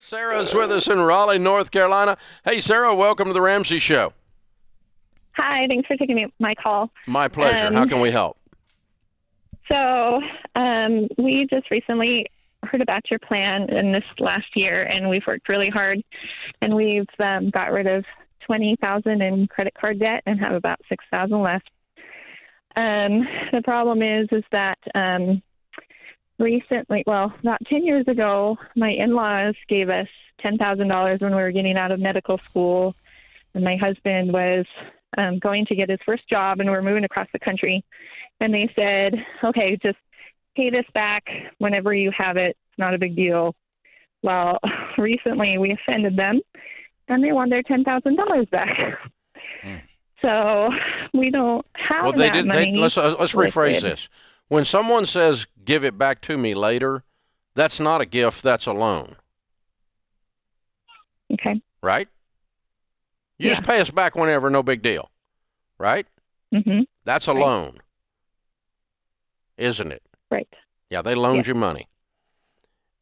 Sarah's with us in Raleigh, North Carolina. Hey, Sarah, welcome to the Ramsey Show. Hi, thanks for taking my call. My pleasure. How can we help? So we just recently heard about your plan in this last year, and we've worked really hard, and we've got rid of $20,000 in credit card debt and have about $6,000 left. The problem is that recently, well, about 10 years ago, my in-laws gave us $10,000 when we were getting out of medical school, and my husband was going to get his first job, and we're moving across the country. And they said, okay, just pay this back whenever you have it. It's not a big deal. Well, recently we offended them, and they want their $10,000 back. So we don't have that money. Let's rephrase this. When someone says, give it back to me later, that's not a gift, that's a loan. Okay. Right? You just pay us back whenever, no big deal. Right? Mm-hmm. That's a loan. Isn't it? Right. Yeah, they loaned you money.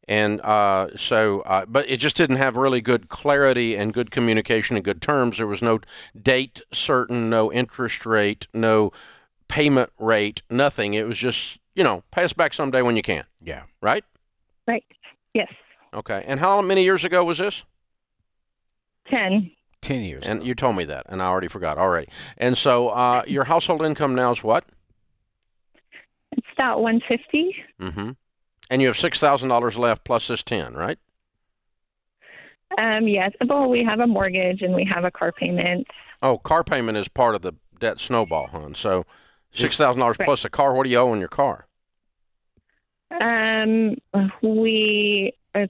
And but it just didn't have really good clarity and good communication and good terms. There was no date certain, no interest rate, no payment rate, nothing. It was just, pay us back someday when you can. Yeah. Right? Right. Yes. Okay. And how many years ago was this? 10. 10 years. And you told me that, and I already forgot already. And so your household income now is what? It's about $150. Mm-hmm. And you have $6,000 left plus this 10, right? Yes. Well, we have a mortgage and we have a car payment. Oh, car payment is part of the debt snowball, hon. So $6,000 plus a car. What do you owe on your car? It's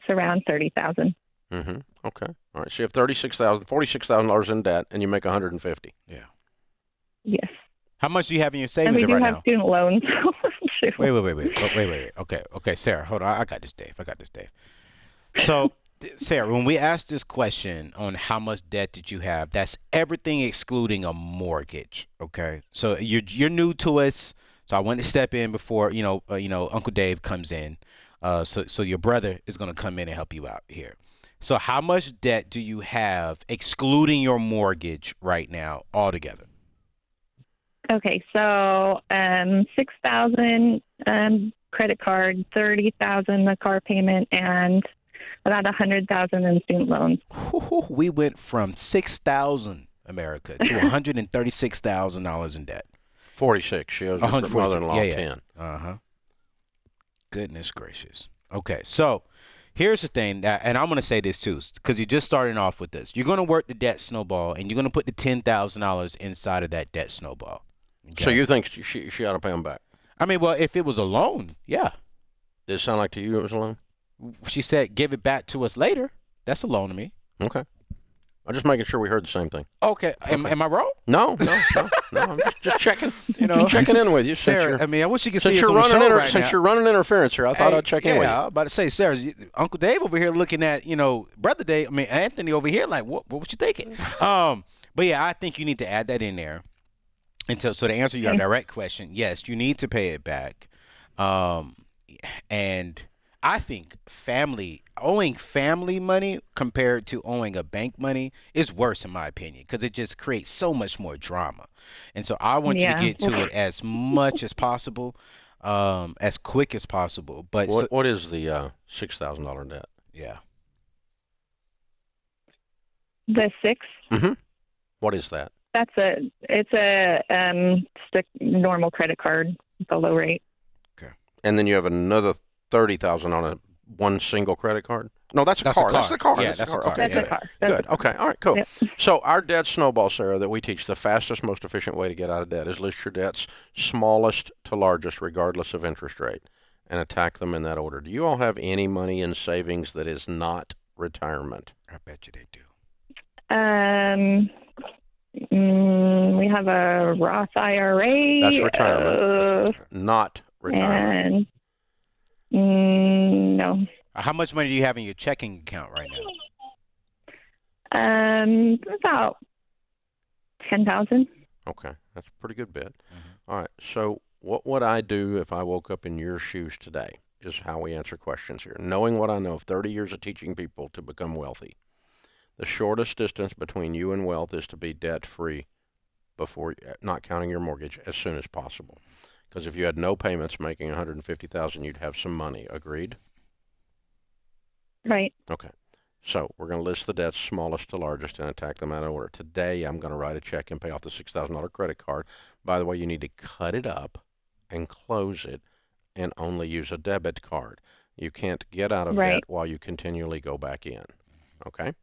around $30,000. Mm-hmm. Okay. All right. So you have $46,000 in debt, and you make $150. Yeah. Yes. How much do you have in your And savings we do right have now? student loans. Wait. Okay, Sarah, hold on. I got this, Dave. So, Sarah, when we asked this question on how much debt did you have, that's everything excluding a mortgage. Okay. So you're new to us. So I want to step in before Uncle Dave comes in. So your brother is going to come in and help you out here. So how much debt do you have excluding your mortgage right now altogether? Okay, so $6,000 credit card, $30,000 the car payment, and about $100,000 in student loans. We went from $6,000 America to $136,000 in debt. 46. She owes her mother-in-law 10. Goodness gracious. Okay, so here's the thing, and I'm going to say this too, because you're just starting off with this. You're going to work the debt snowball, and you're going to put the $10,000 inside of that debt snowball. Okay? So you think she ought to pay them back? I mean, well, if it was a loan, yeah. Did it sound like to you it was a loan? She said, give it back to us later. That's a loan to me. Okay. I'm just making sure we heard the same thing. Okay. Am I wrong? No. I'm just checking. Just checking in with you, Sarah. I mean, I wish you could see us on the show right now. Since you're running interference here, I thought I'd check in with you. Yeah, I was about to say, Sarah, Uncle Dave over here looking at, Brother Dave. I mean, Anthony over here, like, what was you thinking? But yeah, I think you need to add that in there. And so to answer your direct question, yes, you need to pay it back. And I think owing family money compared to owing a bank money is worse in my opinion, because it just creates so much more drama. And so I want you to get to it as much as possible, as quick as possible. But what is the $6,000 debt? Yeah. The 6? Mm-hmm. What is that? It's a normal credit card with a low rate. Okay. And then you have another $30,000 on one single credit card? No, that's a car. That's the car. Yeah, that's the car. That's a car. Good. Okay. All right, cool. Yep. So our debt snowball, Sarah, that we teach, the fastest, most efficient way to get out of debt is list your debts smallest to largest, regardless of interest rate, and attack them in that order. Do you all have any money in savings that is not retirement? I bet you they do. We have a Roth IRA. That's retirement. Not retirement. And no. How much money do you have in your checking account right now? About 10,000. Okay, that's a pretty good bit. Mm-hmm. All right, so what would I do if I woke up in your shoes today? is how we answer questions here. Knowing what I know of 30 years of teaching people to become wealthy, the shortest distance between you and wealth is to be debt-free before, not counting your mortgage, as soon as possible. Because if you had no payments making $150,000, you'd have some money. Agreed? Right. Okay. So we're going to list the debts smallest to largest and attack them out of order. Today, I'm going to write a check and pay off the $6,000 credit card. By the way, you need to cut it up and close it and only use a debit card. You can't get out of debt while you continually go back in. Okay?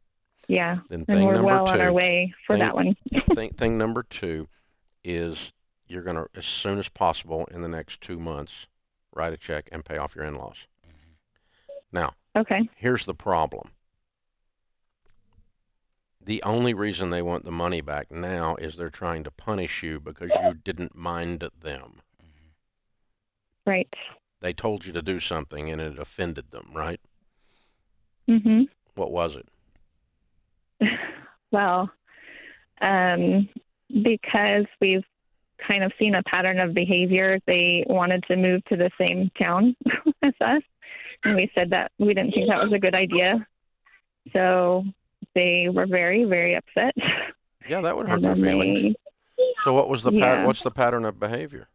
Yeah. Then And we're well on our way for that one. Thing number 2 is you're going to, as soon as possible in the next 2 months, write a check and pay off your in-laws. Now, Okay. here's the problem. The only reason they want the money back now is they're trying to punish you because you didn't mind them. Right. They told you to do something and it offended them, right? Mm-hmm. What was it? Well, because we've kind of seen a pattern of behavior, they wanted to move to the same town as us. And we said that we didn't think that was a good idea. So they were very, very upset. Yeah, that would hurt their feelings. So what was the what's the pattern of behavior?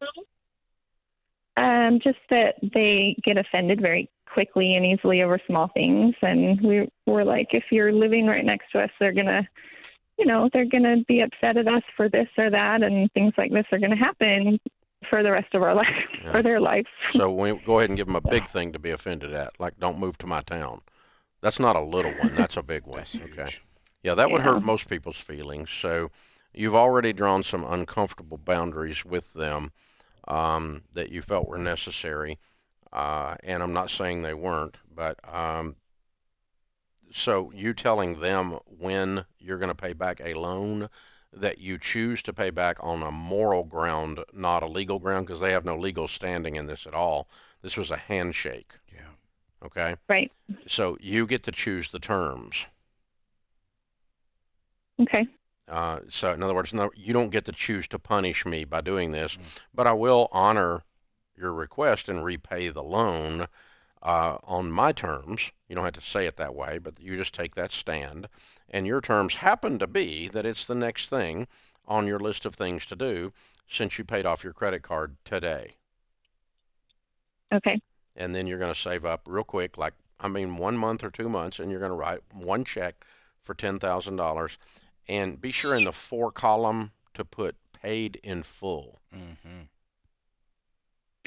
Just that they get offended very quickly and easily over small things. And we were like, if you're living right next to us, they're going to, they're going to be upset at us for this or that. And things like this are going to happen for the rest of our life, for their life. So we go ahead and give them a big thing to be offended at, like don't move to my town. That's not a little one. That's a big one. That's huge. Okay. Yeah, that would hurt most people's feelings. So you've already drawn some uncomfortable boundaries with them that you felt were necessary. And I'm not saying they weren't, but so you telling them when you're going to pay back a loan that you choose to pay back on a moral ground, not a legal ground, because they have no legal standing in this at all. This was a handshake. Yeah. Okay? Right. So you get to choose the terms. Okay. So in other words, no, you don't get to choose to punish me by doing this, but I will honor your request and repay the loan on my terms. You don't have to say it that way, but you just take that stand. And your terms happen to be that it's the next thing on your list of things to do since you paid off your credit card today. Okay. And then you're going to save up real quick, 1 month or 2 months, and you're going to write one check for $10,000. And be sure in the 4 column to put paid in full. Mm-hmm.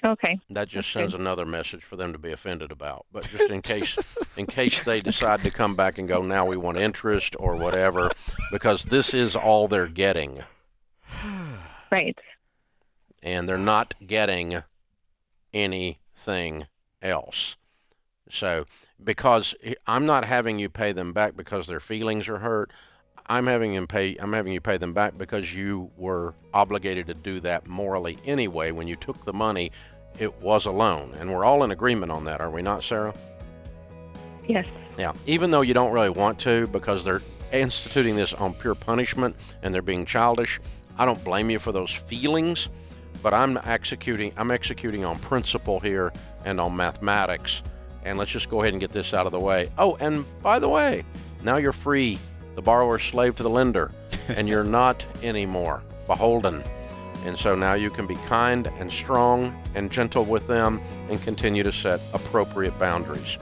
Okay. That just sends another message for them to be offended about. But just in case they decide to come back and go, now we want interest or whatever, because this is all they're getting. Right. And they're not getting anything else. So, because I'm not having you pay them back because their feelings are hurt, I'm having you pay them back because you were obligated to do that morally anyway. When you took the money, it was a loan, and we're all in agreement on that, are we not, Sarah? Yes. Yeah, even though you don't really want to because they're instituting this on pure punishment and they're being childish, I don't blame you for those feelings, but I'm executing on principle here and on mathematics, and let's just go ahead and get this out of the way. Oh, and by the way, now you're free. The borrower's slave to the lender, and you're not anymore beholden. And so now you can be kind and strong and gentle with them and continue to set appropriate boundaries.